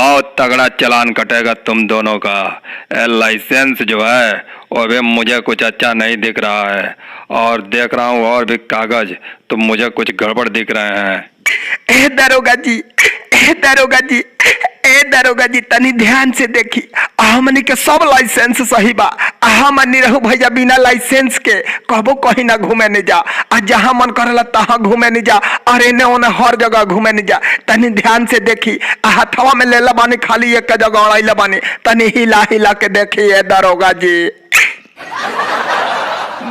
बहुत तगड़ा चालान कटेगा तुम दोनों का। लाइसेंस जो है वो भी मुझे कुछ अच्छा नहीं दिख रहा है, और देख रहा हूँ और भी कागज तो मुझे कुछ गड़बड़ दिख रहे हैं। ए दरोगा जी, ए दरोगा जी, ए दरोगा जी, तनी ध्यान से देखी, हमनी के सब लाइसेंस सही बा। हम निरहु भैया बिना लाइसेंस के कहबो कहीं ना घूमे नहीं जा, आ जहाँ मन करला तहाँ घूमे नहीं जा, और एने ओने हर जगह घूमे नहीं जा। तनी ध्यान से देखी, हथवा में लेला बानी, खाली एक जगह अड़ाइला बानी, तनी हिला हिला के देखी ए दरोगा जी।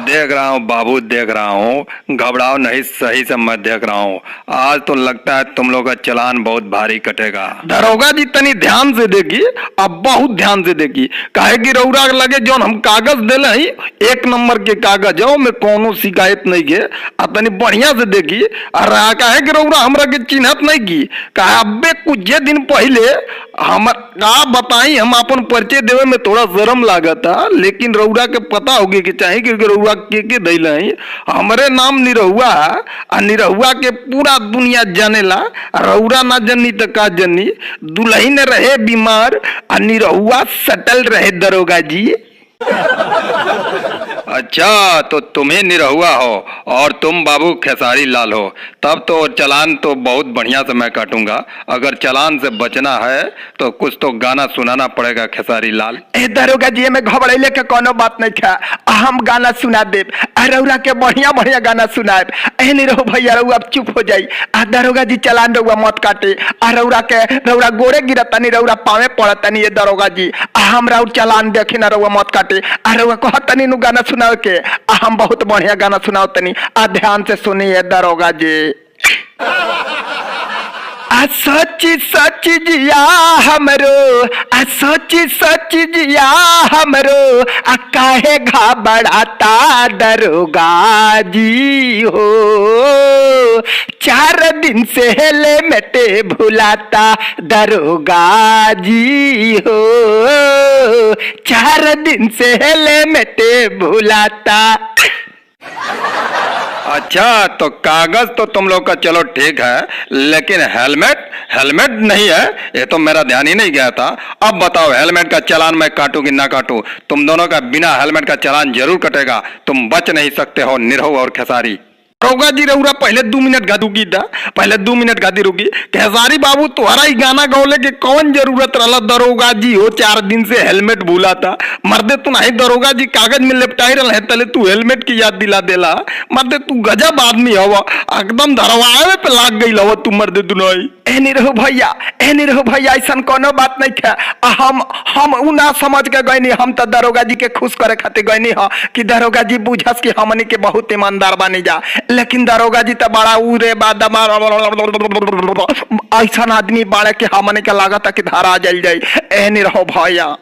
देख रहा हूँ बाबू, देख रहा हूँ, घबराओ नहीं, सही से मैं देख रहा हूँ। आज तो लगता है तुम लोग का चालान बहुत भारी कटेगा। दरोगा जी तनी ध्यान से देखी, अब बहुत ध्यान से देखी, काहे कि रउरा लगे जो हम कागज दिले ही एक नंबर के कागज है, में कोनो शिकायत नहीं के। आ तनी बढ़िया से देखी, और काहे कि रउरा हमरा के चिन्हत नहीं की, काहे अबे कुछ दिन पहले हम का बताई, हम अपन परिचय देवे में थोड़ा शर्म लागता, लेकिन रउरा के पता होगी कि चाहे कि रउरा के दैले ही हमरे नाम निरहुआ, आ निरहुआ के पूरा दुनिया जानेला। रउरा ना जनी तो का जनी, दुल्हन रहे बीमार आ निरहुआ सटल रहे दरोगा जी। अच्छा, तो तुम्हें निरहुआ हो और तुम बाबू खेसारी लाल हो, तब तो चालान तो बहुत बढ़िया से मैं काटूंगा। अगर चालान से बचना है तो कुछ तो गाना सुनाना पड़ेगा खेसारी लाल। ए दरोगा जी, में घबराइले के कोनो बात नहीं था, हम गाना सुना देब, रउरा के बढ़िया बढ़िया गाना सुनाएब। ए निरहु भैया रउआ अब चुप हो जाई, दरोगा जी चालान रउआ मत काटे, रउरा के रउरा गोरे गिरतनी, रउरा पावे पड़तनी। ये दरोगा जी हमरा चालान देखी ना, रउआ मत काटे, रउआ कहतनी नु गाना सुनाओ के, हम बहुत बढ़िया गाना सुनाओ तनी, ध्यान से सुनिए दरोगा जी। सची सची जिया हमरो, सची सची जिया हमरो, काहे घबराता दरोगा जी हो, 4 दिन से हेले मेटे भुलाता दरोगा जी हो, 4 दिन से हेले मेटे भुलाता। अच्छा, तो कागज तो तुम लोग का चलो ठीक है, लेकिन हेलमेट नहीं है, ये तो मेरा ध्यान ही नहीं गया था। अब बताओ हेलमेट का चालान मैं काटूं कि ना काटूं? तुम दोनों का बिना हेलमेट का चालान जरूर कटेगा, तुम बच नहीं सकते हो निरहु और खेसारी। दरोगा जी रउरा पहले 2 मिनट गादूगी दा, पहले 2 मिनट गादी रुकी। खेसारी बाबू तुम्हारा ही गाना गौले के कौन जरूरत रहा दरोगा जी हो, 4 दिन से हेलमेट भूला था। मर्दे तू नहीं दरोगा जी कागज में लेपटाई रहे तले तू हेलमेट की याद दिला देला। मर्दे तू गजब आदमी हवा, एकदम धरवाए पे लाग गई हवा तू मर्दे दुनाई। ए निरहु भैया, ए निरहु भैया, ऐसा कोनो बात नहीं था, हम उ ना समझ के गईनी, हम तो दरोगा जी के खुश करे खातिर गईनी ह कि दरोगा जी बुझस कि हमनी के बहुत ईमानदार बानी जा। लेकिन दरोगा जी तो बड़ा उरे ऐसा आदमी बाड़े के हमने के लागत कि धारा जल जाये। ए निरहु भैया।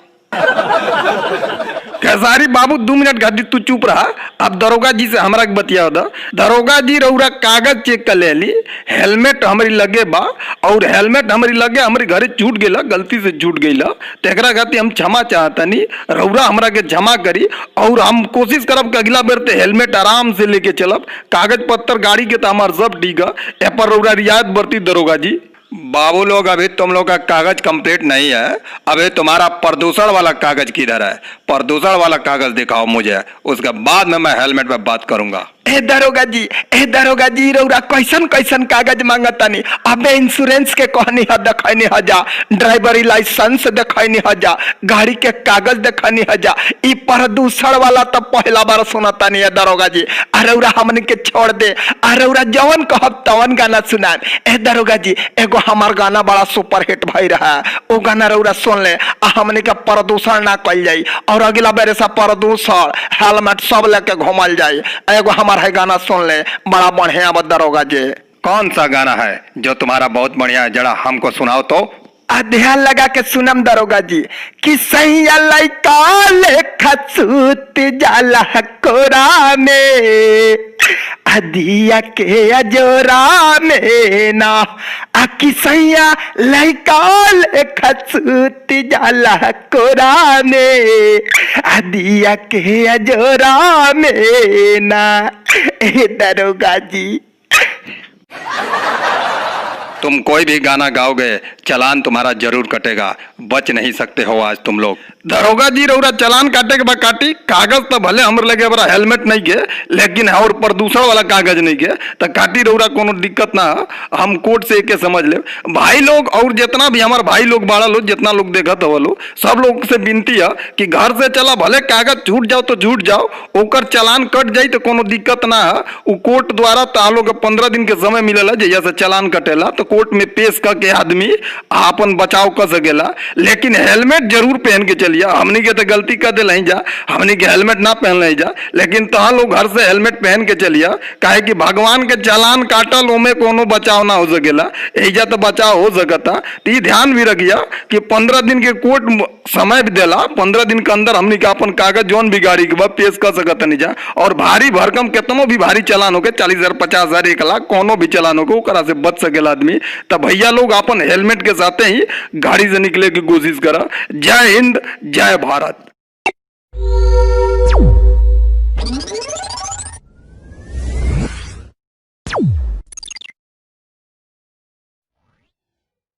खेसारी बाबू 2 मिनट गादी तू चुप रहा। अब दरोगा जी से हमरा के बतिया दा। दरोगा जी रउरा कागज चेक कर लेली, हेलमेट हमारी लगे बा, और हेलमेट हमारी लगे हमारे घरे छूट गेला, गलती से छूट गईला, तेकरा खातिर हम क्षमा चाहतनी, रउरा हमरा के क्षमा करी, और हम कोशिश करब कि अगला बार ते हेलमेट आराम से लेके चलब। कागज पत्तर गाड़ी के तो हमार सब ठीक है, ए पर रउरा रियायत बरती दरोगा जी। बाबू लोग, अभी तुम लोग का कागज कंप्लीट नहीं है, अभी तुम्हारा प्रदूषण वाला कागज किधर है? प्रदूषण वाला कागज दिखाओ मुझे, उसके बाद में मैं हेलमेट पे बात करूंगा। ए दरोगा जी रउरा कैसन कैसन कागज मांगतानी? अबे इंश्योरेंस के कहनी ह देखनी ह जा, ड्राइवरी लाइसेंस देखनी ह जा, गाड़ी के कागज देखनी ह जा, ई प्रदूषण वाला तो पहला बार सुनतानी है दरोगा जी। रउरा हमन के छोड़ दे, रउरा जवन कहब तवन गाना सुनाए। ए दरोगा जी एगो हमार गाना बड़ा सुपर हिट भई रहा है, वो गाना रउरा सुन ले, हमन के प्रदूषण ना कल जाई, और अगला बेर से प्रदूषण हेलमेट सब लेके घूमल जाई। एगो हमार है गाना सुन ले, बड़ा बढ़िया दरोगा जी। कौन सा गाना है जो तुम्हारा बहुत बढ़िया है, जरा हमको सुनाओ तो। ध्यान लगा के सुनम दरोगा जी कि सैया लइका लेखा सूत जाला कोरा में, दिया के अजोरा में ना, कि सैया लइका लेखा सूत जाला कोरा में, दिया के अजोरा में ना। ए दरोगा जी तुम कोई भी गाना गाओगे चालान तुम्हारा जरूर कटेगा, बच नहीं सकते हो आज तुम लोग। दरोगा जी रौरा चालान काटे के बाद काटी, कागज तो भले हमरे लगे बड़ा हेलमेट नहीं के, लेकिन और प्रदूषण वाला कागज नहीं के, तो काटी रौरा कोनो दिक्कत ना हो, हम कोर्ट से एके समझ ले। भाई लोग और जितना भी हमारे भाई लोग बाड़ा लो, जितना लोग देखत हो लो, सब लोग से विनती है कि घर से चला भले कागज छूट जाओ तो छूट जाओ, ओकर चालान कट जाई तो कोनो दिक्कत ना है। उ कोर्ट द्वारा ता लोग 15 दिन के समय मिलेला, जैसे से चालान कटेला तो कोर्ट में पेश करके आदमी आपन बचाव कर सकेला। लेकिन हेलमेट जरूर पहन के चलिए। हमनी के तो गलती कर दिल जा, हमनी के हेलमेट ना पहन ले जा, लेकिन तहा लोग घर से हेलमेट पहन के चलिए, काहे कि भगवान के चालान काटल ओमे कोनो बचाव ना हो सकेला, एजा तो बचाव हो सकता। तो ये ध्यान भी रखिया कि 15 दिन के कोर्ट समय भी देला, 15 दिन के अंदर हमनी के अपन कागज जौन भी गाड़ी के बाद पेश कर सकत नहीं जा। और भारी भरकम कितनो भी भारी चालान हो के 40,000, 50,000, 1 लाख कोनो भी चालान हो के ओकरा से बच सकेला आदमी। तब भैया लोग अपन हेलमेट के साथे ही गाड़ी से निकले की कोशिश करा। जय हिंद, जय भारत।